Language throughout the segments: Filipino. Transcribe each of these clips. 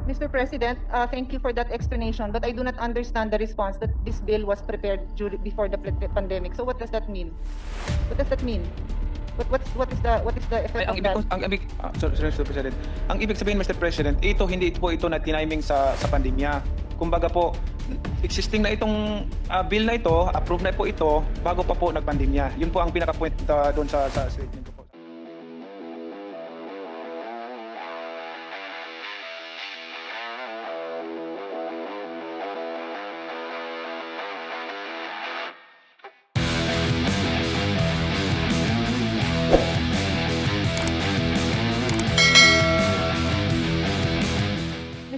Mr. President, thank you for that explanation, but I do not understand the response that this bill was prepared before the pandemic. So what does that mean? What does that mean? What is the effect Ang of ibig that? ang ibig sorry, Mr. President. Ang ibig sabihin, Mr. President, hindi po ito na tiniming sa pandemya. Kumbaga po, existing na itong bill na ito, approve na po ito bago pa po nagpandemya. Yun po ang pinaka-point doon sa statement ko po.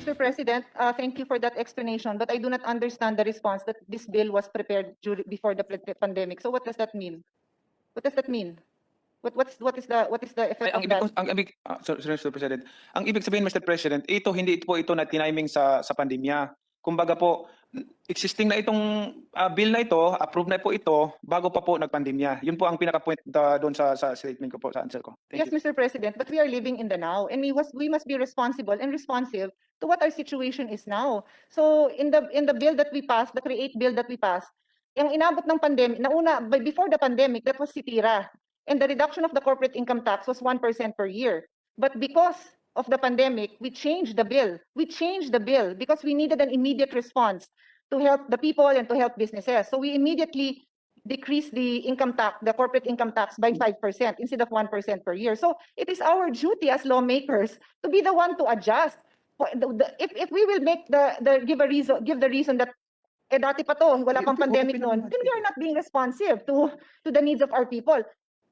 Mr. President, thank you for that explanation, but I do not understand the response that this bill was prepared before the pandemic. So what does that mean? What does that mean? What is the effect of that? Sorry, Mr. President. Ang ibig sabihin, Mr. President, hindi po ito na tiniming sa pandemya. Kumbaga po, existing na itong bill na ito, approve na po ito bago pa po nagpandemya. Yun po ang pinaka-point doon sa statement ko po, sa answer ko. Thank Yes, you. Mr. President, but we are living in the now, and we must be responsible and responsive to what our situation is now. So in the bill that we passed, the CREATE bill that we passed, yung inabot ng pandemic, before the pandemic, that was SITIRA, and the reduction of the corporate income tax was 1% per year. But because of the pandemic, we changed the bill. We changed the bill because we needed an immediate response to help the people and to help businesses. So we immediately decrease the income tax, the corporate income tax by 5% instead of 1% per year. So it is our duty as lawmakers to be the one to adjust. If we will make give the reason that dati pa to, wala pang pandemic noon, then we are not being responsive to the needs of our people.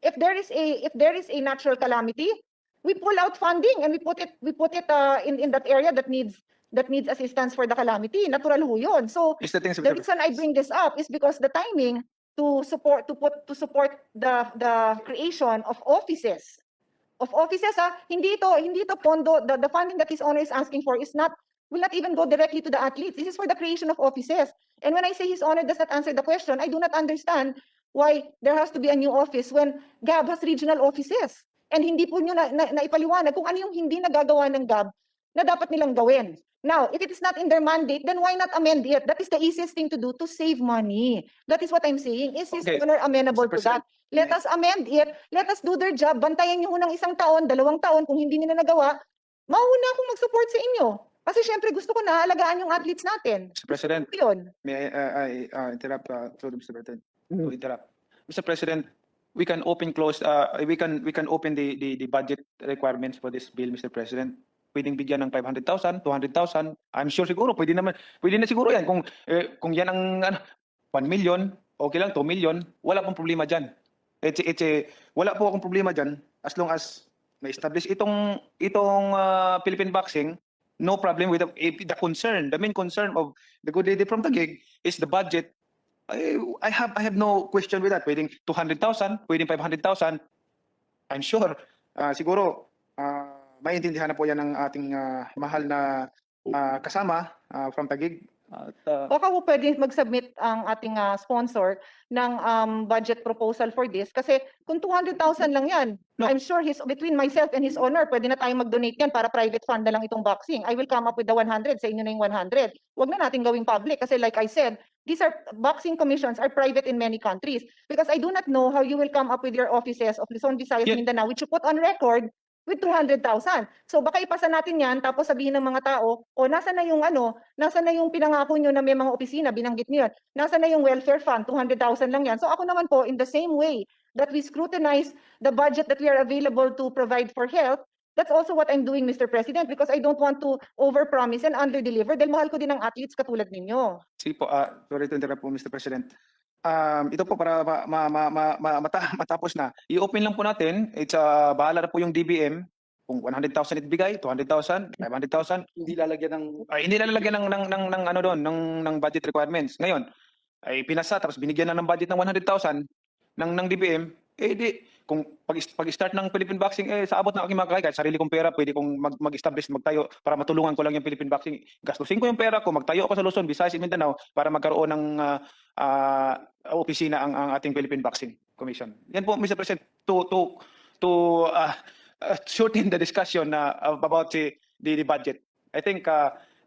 If there is a natural calamity, we pull out funding and we put it in that area that needs assistance for the calamity. Natural ho yun. So Mr. Tings, the reason I bring this up is because the timing to support the creation of offices. Hindi ito pondo, the funding that his honor is asking for will not even go directly to the athletes. This is for the creation of offices. And when I say his honor does not answer the question, I do not understand why there has to be a new office when GAB has regional offices. And hindi po nyo naipaliwanag kung ano yung hindi nagagawa ng GAB na dapat nilang gawin. Now, if it is not in their mandate, then why not amend it? That is the easiest thing to do to save money. That is what I'm saying. Is his Okay. honor amenable Mr. to that? President, Let us amend it. Let us do their job. Bantayan nyo ng 1 taon, 2 taon. Kung hindi nila nagawa, mauna akong mag-support sa inyo. Kasi syempre gusto ko na alagaan yung athletes natin. Mr. President, Yun. may I interrupt through Mr. President to interrupt. Mr. President, we can open the budget requirements for this bill, Mr. President. Pwedeng bigyan ng 500,000, 200,000. I'm sure siguro pwede na siguro yan kung yan ang 1 million, okay lang 2 million, wala pong problema diyan. Wala po akong problema diyan as long as ma-establish itong Philippine Boxing. No problem with the concern. The main concern of the good lady from Taguig is the budget. I have no question with that. Pwedeng 200,000, pwedeng 500,000. I'm sure siguro maintindihan na po yan ng ating mahal na kasama from Taguig. Baka po pwede mag-submit ang ating sponsor ng budget proposal for this kasi kung 200,000 lang yan, No. I'm sure between myself and his honor, pwede na tayong mag-donate yan para private fund na lang itong boxing. I will come up with the 100, sa inyo na yung 100. Huwag na natin gawing public kasi like I said, these are boxing commissions are private in many countries because I do not know how you will come up with your offices of Luzon, Visayas, Yeah. Mindanao which you put on record with 200,000. So baka ipasa natin yan tapos sabihin ng mga tao, nasa na yung pinangako nyo na may mga opisina, binanggit niyo yan. Nasa na yung welfare fund, 200,000 lang yan. So ako naman po, in the same way that we scrutinize the budget that we are available to provide for health, that's also what I'm doing, Mr. President, because I don't want to overpromise and underdeliver dahil mahal ko din ang athletes katulad ninyo. Sige po, sorry to interrupt po, Mr. President. Ito po para matapos na. I-open lang po natin. It's bahala na po yung DBM kung 100,000 ibigay, 200,000, 500,000. Hindi lalagyan ng Hindi lalagyan ng ano doon, ng budget requirements. Ngayon, ay pinasa tapos binigyan na ng budget ng 100,000 ng DBM, di kung pag-start ng Philippine Boxing, sa abot ng aking mga kahit sarili kong pera, pwede kong mag-establish, magtayo para matulungan ko lang yung Philippine Boxing. Gastusin ko yung pera ko, magtayo ako sa Luzon, Visayas, Mindanao para magkaroon ng opisina ang ating Philippine Boxing Commission. Yan po, Mr. President, to shorten the discussion about the budget. I think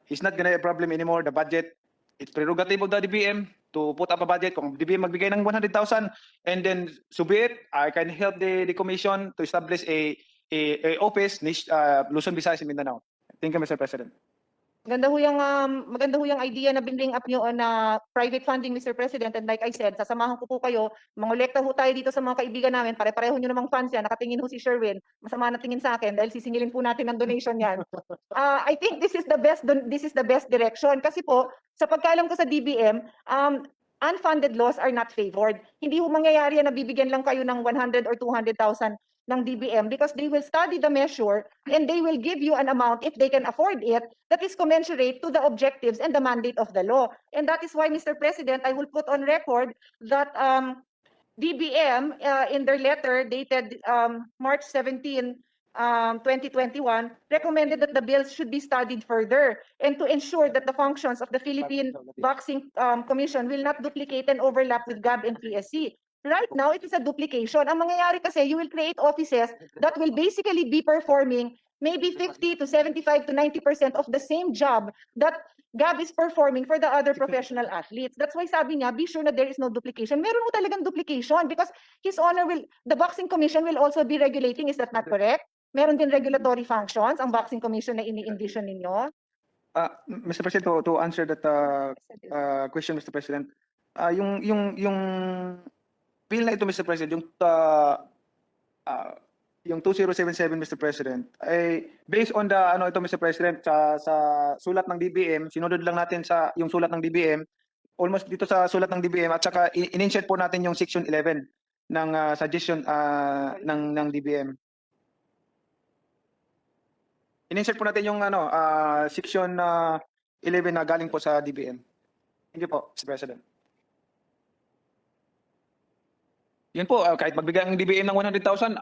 it's not gonna be a problem anymore. The budget, it's prerogative of the DBM to put up a budget. Kung DBM magbigay ng 100,000, and then so be it, I can help the commission to establish a office, Luzon, Visayas, and Mindanao. Thank you, Mr. President. Maganda ho yung idea na binring up nyo na private funding, Mr. President. And like I said, sasamahan ko po kayo, mangolekta ho tayo dito sa mga kaibigan namin, pare-pareho nyo namang fans yan, nakatingin ho si Sherwin, masama na tingin sa akin dahil sisingilin po natin ng donation yan. I think this is the best direction kasi po, sa pagkaalam ko sa DBM, unfunded laws are not favored. Hindi ho mangyayari yan na bibigyan lang kayo ng 100 or 200,000 ng DBM because they will study the measure and they will give you an amount if they can afford it that is commensurate to the objectives and the mandate of the law. And that is why, Mr. President, I will put on record that DBM in their letter dated March 17, 2021, recommended that the bills should be studied further and to ensure that the functions of the Philippine Boxing Commission will not duplicate and overlap with GAB and PSC. Right now, it is a duplication. Ang mangyayari kasi, you will create offices that will basically be performing maybe 50 to 75 to 90% of the same job that GAB is performing for the other professional athletes. That's why sabi niya, be sure na there is no duplication. Meron mo talagang duplication because His Honor the Boxing Commission will also be regulating. Is that not correct? Meron din regulatory functions ang Boxing Commission na ini-envision ninyo? Mr. President, to answer that question, Mr. President, yung bill na ito, Mr. President, yung 2077, Mr. President, ay based on the ito, Mr. President, sa sulat ng DBM, sinunod lang natin sa yung sulat ng DBM, almost dito sa sulat ng DBM, at saka in-insert po natin yung section 11 ng suggestion ng DBM. In-insert po natin yung section 11 na galing po sa DBM. Thank you po, Mr. President. Yun po, kahit magbigay ang DBM ng 100,000,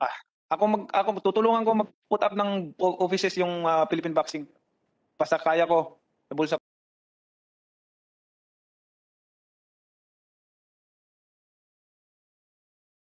ako tutulungan ko mag-put up ng offices yung Philippine Boxing. Basta kaya ko, sa bulsa